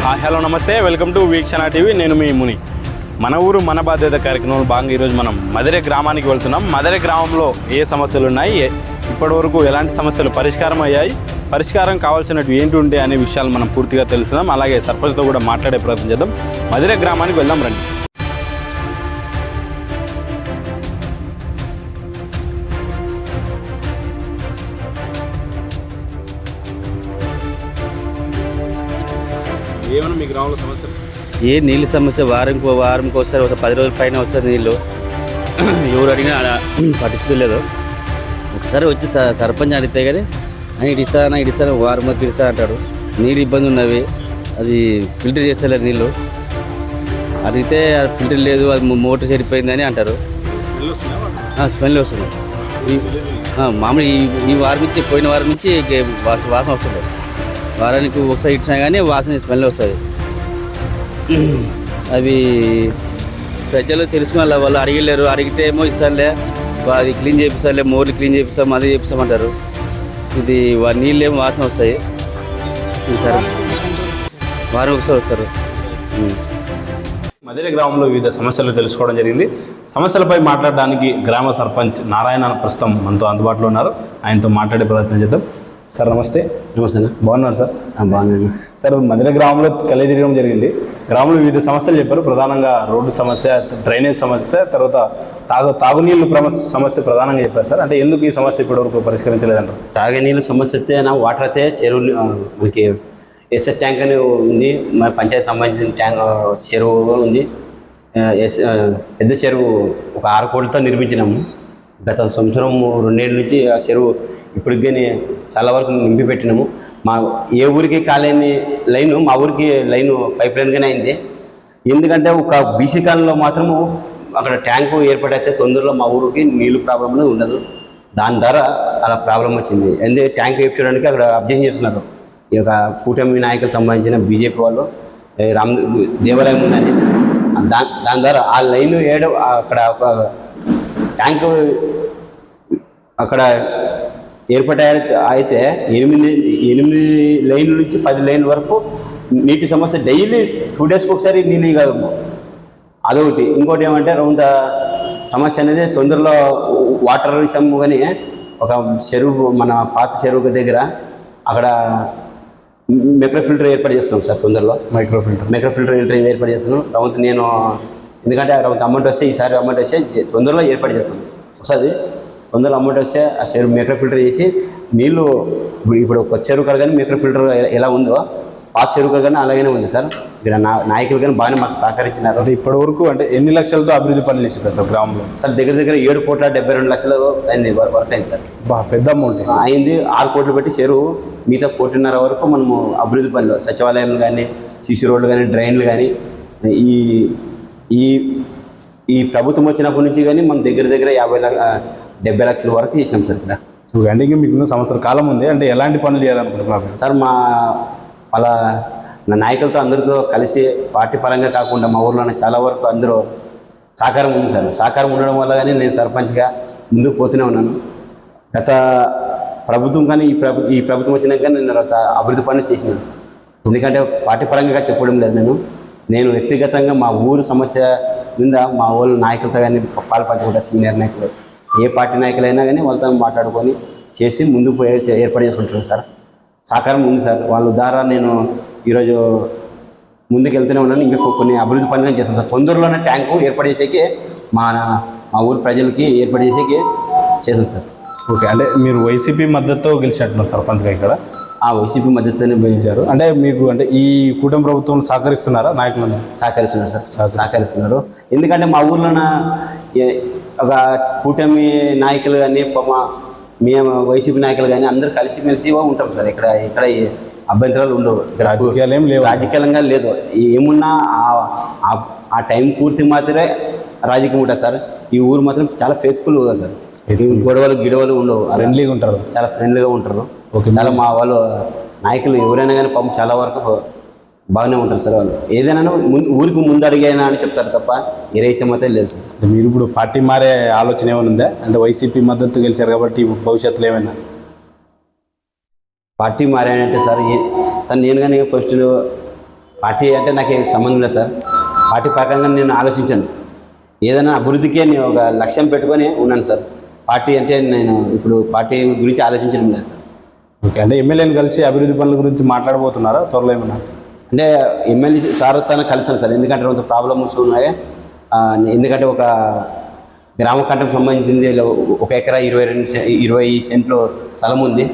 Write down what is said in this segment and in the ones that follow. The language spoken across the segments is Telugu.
హలో నమస్తే, వెల్కమ్ టు వీక్షణ టీవీ. నేను మీ ముని. మన ఊరు మన బాధ్యత కార్యక్రమంలో భాగంగా ఈరోజు మనం మదిరే గ్రామానికి వెళ్తున్నాం. మదిరే గ్రామంలో ఏ సమస్యలు ఉన్నాయి, ఇప్పటివరకు ఎలాంటి సమస్యలు పరిష్కారం అయ్యాయి, పరిష్కారం కావాల్సినవి ఏంటి ఉంటే అనే విషయాలు మనం పూర్తిగా తెలుసుకుందాం. అలాగే సర్పంచ్తో కూడా మాట్లాడే ప్రయత్నం చేద్దాం. మదిరే గ్రామానికి వెళ్దాం రండి. ఏమైనా మీ గ్రామంలో సమస్యలు? నీళ్ళ సమస్య వారంకి వస్తారు, ఒక 10 రోజుల పైన వస్తుంది నీళ్ళు. ఎవరు అడిగినా పట్టించుకోలేదు. ఒకసారి వచ్చి సర్పంచ్ అడిగితే కానీ ఇడిస్తాను వారం వరకు ఇడిస్తా అంటాడు. నీళ్ళు ఇబ్బంది ఉన్నవి, అది ఫిల్టర్ చేస్తలేరు నీళ్ళు. అడిగితే ఫిల్టర్ లేదు, అది మోటార్ చెడిపోయిందని అంటారు. స్మెల్ వస్తుంది. మామూలు ఈ వారం నుంచి పోయిన వారం నుంచి వాసన వస్తుంది. వారానికి ఒకసారి ఇచ్చినా కానీ వాసన స్మెల్ వస్తుంది. అవి ప్రజలు తెలుసుకున్న వాళ్ళు అడిగలేరు. అడిగితే ఏమో ఇస్తానులే, అది క్లీన్ చేపిస్తానులే, మోర్లు క్లీన్ చేపిస్తాం, అది చేపిస్తామంటారు. ఇది నీళ్ళు ఏమో వాసన వస్తాయి. సరే వారం ఒకసారి వస్తారు. మదిరే గ్రామంలో వివిధ సమస్యలు తెలుసుకోవడం జరిగింది. సమస్యలపై మాట్లాడడానికి గ్రామ సర్పంచ్ నారాయణ ప్రస్తుతం మనతో అందుబాటులో ఉన్నారు. ఆయనతో మాట్లాడే ప్రయత్నం చేద్దాం. సార్ నమస్తే. నమస్తే. బాగున్నారు సార్? బాగున్నాను సార్. మదిరే గ్రామంలో కలిగి తిరగడం జరిగింది. గ్రామంలో వివిధ సమస్యలు చెప్పారు. ప్రధానంగా రోడ్డు సమస్య, డ్రైనేజ్ సమస్య, తర్వాత తాగునీళ్ళు సమస్య ప్రధానంగా చెప్పారు సార్. అంటే ఎందుకు ఈ సమస్య ఇప్పటివరకు పరిష్కరించలేదంటారు? తాగునీళ్ళ సమస్య అయితే వాటర్ అయితే చెరువులు మనకి ఎస్ఎస్ ట్యాంక్ అని ఉంది, మన పంచాయతీ సంబంధించిన ట్యాంక్ చెరువు ఉంది. పెద్ద చెరువు ఒక 6 కోట్లతో నిర్మించినాము. గత సంవత్సరం 2 ఏళ్ళ నుంచి ఆ చెరువు ఇప్పటికి కానీ చాలా వరకు నింపి పెట్టినాము. మా ఏ ఊరికి కాలేని లైను మా ఊరికి లైను పైప్ లైన్గానే అయింది. ఎందుకంటే ఒక బీసీ కాలంలో మాత్రము అక్కడ ట్యాంకు ఏర్పడైతే తొందరలో మా ఊరికి నీళ్ళు ప్రాబ్లం అనేది ఉండదు. దాని ద్వారా అలా ప్రాబ్లం వచ్చింది. ఎందుకంటే ట్యాంక్ వేయించడానికి అక్కడ అబ్జెక్షన్ చేస్తున్నారు. ఈ యొక్క కూటమి నాయకులకు సంబంధించిన బీజేపీ వాళ్ళు దేవాలయం ఉందని దాని ద్వారా ఆ లైన్ అక్కడ ఒక ట్యాంకు అక్కడ అయితే 8 లైన్ల నుంచి 10 లైన్ల వరకు నీటి సమస్య డైలీ 2 డేస్కి ఒకసారి నీళ్ళు ఇవ్వగలము. అదొకటి. ఇంకోటి ఏమంటే రౌంత సమస్య అనేది తొందరలో వాటర్ విషయం. కానీ ఒక చెరువు, మన పాత చెరువు దగ్గర అక్కడ మైక్రో ఫిల్టర్ ఏర్పాటు చేస్తున్నాం సార్. తొందరలో మైక్రో ఫిల్టర్ ఏర్పాటు చేస్తున్నాం. రౌంత నేను ఎందుకంటే రౌంత అమౌంట్ వస్తే, ఈసారి అమౌంట్ వస్తే తొందరలో ఏర్పాటు చేస్తాం. ఒకసారి తొందరలో అమౌంట్ వస్తే ఆ చెరువు మైక్రో ఫిల్టర్ చేసి నీళ్ళు ఇప్పుడు కొత్త చెరువు కాడ కానీ మైక్రో ఫిల్టర్ ఎలా ఉందో పాత చెరువు కాడ కానీ అలాగనే ఉంది సార్. ఇక్కడ నాయకులు కానీ బాగానే మాకు సహకరించినారు. అంటే ఇప్పటి వరకు అంటే ఎన్ని లక్షలతో అభివృద్ధి పనులు ఇస్తారు సార్ గ్రామంలో? సార్ దగ్గర 7,72,00,000 అయింది వర్క్ అయింది సార్. పెద్ద అమౌంట్ అయింది. 6 కోట్లు పెట్టి చెరువు మిగతా 1.5 వరకు మనము అభివృద్ధి పనులు, సచివాలయాలు కానీ, సీసీ రోడ్లు కానీ, డ్రైన్లు కానీ ఈ ప్రభుత్వం వచ్చినప్పటి నుంచి కానీ మనం దగ్గర 70 లక్షల వరకు చేసినాం సార్. ఇక్కడ అంటే మీకు సంవత్సర కాలం ఉంది. అంటే ఎలాంటి పనులు చేయాలనుకుంటున్నారు సార్? వాళ్ళ నా నాయకులతో అందరితో కలిసి పార్టీ పరంగా కాకుండా మా ఊర్లో చాలా వరకు అందరూ సహకారం ఉంది సార్. సహకారం ఉండడం వల్ల కానీ నేను సర్పంచ్గా ముందుకు పోతూనే ఉన్నాను. గత ప్రభుత్వం కానీ ఈ ప్రభుత్వం వచ్చినాక నేను అభివృద్ధి పనులు చేసినాను. ఎందుకంటే పార్టీ పరంగా చెప్పడం లేదు. నేను వ్యక్తిగతంగా మా ఊరు సమస్య మీద మా ఊళ్ళో నాయకులతో కానీ పాల్పంచుకుంటా. సీనియర్ నాయకులు, ఏ పార్టీ నాయకులైనా కానీ వాళ్ళతో మాట్లాడుకొని చేసి ముందుకు ఏర్పాటు చేసుకుంటున్నాను సార్. సహకారం ఉంది సార్. వాళ్ళ ద్వారా నేను ఈరోజు ముందుకు వెళ్తూనే ఉన్నాను. ఇంకా కొన్ని అభివృద్ధి పనులు చేస్తాను సార్. తొందరలోనే ట్యాంకు ఏర్పాటు చేసేకి మా ఊరు ప్రజలకి ఏర్పాటు చేసేకి చేశాను సార్. ఓకే. అంటే మీరు వైసీపీ మద్దతుతో గెలిచినట్టున్నారు సర్పంచ్గా ఇక్కడ? ఆ వైసీపీ మద్దతుతోనే గెలిచారు. అంటే మీకు అంటే ఈ కూటమి ప్రభుత్వం సహకరిస్తున్నారా? నాయకులు సహకరిస్తున్నారు సార్, సహకరిస్తున్నారు. ఎందుకంటే మా ఊర్లోన ఒక కూటమి నాయకులు కానీ మేము వైసీపీ నాయకులు కానీ అందరూ కలిసిమెలిసి ఉంటాం సార్. ఇక్కడ అభ్యంతరాలు ఉండవు. ఇక్కడ రాజకీయాలు ఏం లేవు, రాజకీయంగా లేదు. ఏమున్నా ఆ టైం పూర్తి మాత్రమే రాజకీయం ఉంటుంది సార్. ఈ ఊరు మాత్రం చాలా ఫేత్ఫుల్గా సార్. గిడవలు ఉండవు, ఫ్రెండ్లీగా ఉంటారు, చాలా ఫ్రెండ్లీగా ఉంటారు. చాలా మా వాళ్ళు నాయకులు ఎవరైనా కానీ పాపం చాలా వరకు బాగానే ఉంటారు సార్. వాళ్ళు ఏదైనా ఊరికి ముందు అడిగైనా అని చెప్తారు తప్ప ఇరేసం అయితే లేదు సార్. మీరు ఇప్పుడు పార్టీ మారే ఆలోచన ఏమైనా ఉందా? అంటే వైసీపీ మద్దతు గెలిచారు కాబట్టి భవిష్యత్తులో ఏమైనా పార్టీ మారానంటే సార్ నేను కానీ ఫస్ట్ పార్టీ అంటే నాకు ఏం సంబంధం లేదు సార్. పార్టీ ప్రకారంగా నేను ఆలోచించాను. ఏదైనా అభివృద్ధికే నేను ఒక లక్ష్యం పెట్టుకొని ఉన్నాను సార్. పార్టీ అంటే నేను ఇప్పుడు పార్టీ గురించి ఆలోచించడం లేదు సార్. ఓకే, అంటే ఎమ్మెల్యేని కలిసి అభివృద్ధి పనుల గురించి మాట్లాడబోతున్నారా త్వరలో ఏమన్నా? అంటే ఎమ్మెల్యే సార్ తను కలిసాను సార్. ఎందుకంటే కొంత ప్రాబ్లమ్స్ ఉన్నాయి. ఎందుకంటే ఒక గ్రామ కంటకు సంబంధించింది 1 ఎకరా 20 సెంట్లు స్థలం ఉంది.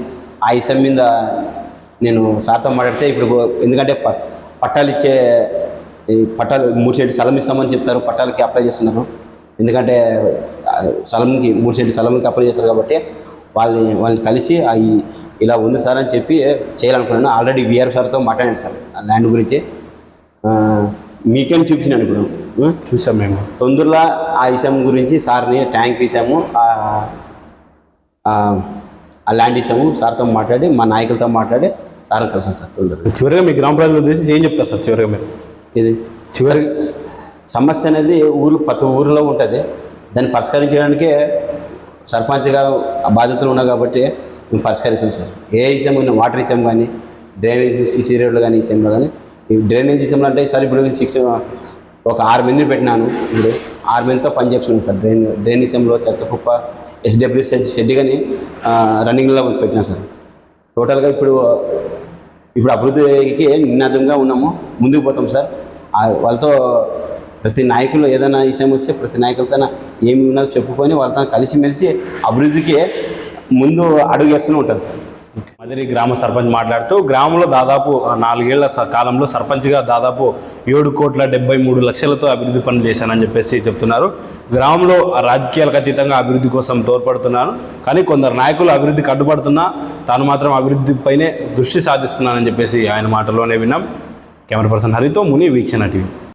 ఆ విషయం మీద నేను సార్తో మాట్లాడితే ఇప్పుడు ఎందుకంటే పట్టాలు ఇచ్చే పట్టాలు 3 సెంట్లు స్థలం ఇస్తామని చెప్తారు, పట్టాలకి అప్లై చేస్తున్నారు. ఎందుకంటే స్థలంకి 3 సెంట్లు స్థలంకి అప్లై చేస్తారు కాబట్టి వాళ్ళని కలిసి ఇలా ఉంది సార్ అని చెప్పి చేయాలనుకున్నాను. ఆల్రెడీ విఆర్ సార్తో మాట్లాడాను సార్ ఆ ల్యాండ్ గురించి. మీకేం చూపించినాను ఇప్పుడు చూసాం మేము. తొందరలో ఆ విషయం గురించి సార్ని ట్యాంక్ విషయము ఆ ల్యాండ్ విషయము సార్తో మాట్లాడి మా నాయకులతో మాట్లాడి సార్ కలిసాను సార్ తొందరగా. చివరిగా మీ గ్రామ ప్రజలు ఉద్దేశించి ఏం చెప్తారు సార్ చివరిగా మీరు? ఇది చివరి సమస్య అనేది ప్రతి ఊరిలో ఉంటుంది. దాన్ని పరిష్కరించడానికే సర్పంచ్గా బాధ్యతలు ఉన్నాయి కాబట్టి మేము పరిష్కరిస్తాం సార్. ఏ విషయం కానీ వాటర్ విషయం కానీ డ్రైనేజ్ సీసీ రోడ్లు కానీ విషయంలో కానీ ఈ డ్రైనేజ్ విషయంలో అంటే సార్ ఇప్పుడు ఒక 6 మందిని పెట్టినాను. ఇప్పుడు 6 మందితో పని చేస్తున్నాను సార్. డ్రైన్ విషయంలో చెత్తకుప్ప SWC షెడ్ కానీ రన్నింగ్లో పెట్టినా సార్. టోటల్గా ఇప్పుడు అభివృద్ధికి నినాదంగా ఉన్నాము, ముందుకు పోతాం సార్. వాళ్ళతో ప్రతి నాయకులు ఏదైనా విషయం వస్తే ప్రతి నాయకులతో ఏమి ఉన్నదో చెప్పుకొని వాళ్ళతో కలిసిమెలిసి అభివృద్ధికి ముందు అడుగు వేస్తూనే ఉంటారు సార్. మదిరి గ్రామ సర్పంచ్ మాట్లాడుతూ గ్రామంలో దాదాపు 4 ఏళ్ల కాలంలో సర్పంచ్గా దాదాపు 7,73,00,000తో అభివృద్ధి పనులు చేశానని చెప్పేసి చెప్తున్నారు. గ్రామంలో రాజకీయాలకు అతీతంగా అభివృద్ధి కోసం తోడ్పడుతున్నాను, కానీ కొందరు నాయకులు అభివృద్ధికి అడ్డుపడుతున్నా తాను మాత్రం అభివృద్ధిపైనే దృష్టి సాధిస్తున్నానని చెప్పేసి ఆయన మాటల్లోనే విన్నాం. కెమెరా పర్సన్ హరితో ముని, వీక్షణ టీవీ.